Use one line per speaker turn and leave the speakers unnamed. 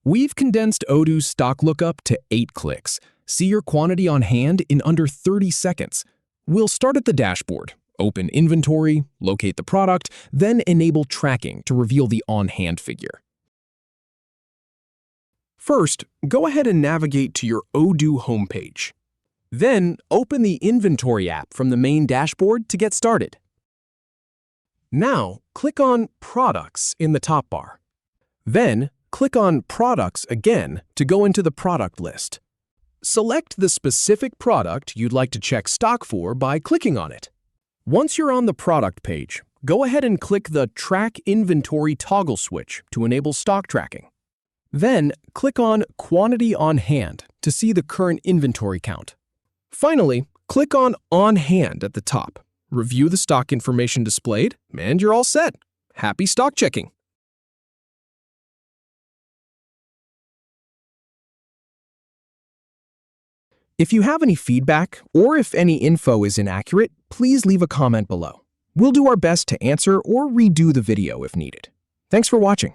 We've condensed Odoo's stock lookup to 8 clicks. See your quantity on hand in under 30 seconds. We'll start at the dashboard, open inventory, locate the product, then enable tracking to reveal the on-hand figure. First, go ahead and navigate to your Odoo homepage. Then, open the Inventory app from the main dashboard to get started. Now, click on Products in the top bar. Then, click on Products again to go into the product list. Select the specific product you'd like to check stock for by clicking on it. Once you're on the product page, go ahead and click the Track Inventory toggle switch to enable stock tracking. Then, click on Quantity on Hand to see the current inventory count. Finally, click on Hand at the top. Review the stock information displayed, and you're all set. Happy stock checking! If you have any feedback, or if any info is inaccurate, please leave a comment below. We'll do our best to answer or redo the video if needed. Thanks for watching.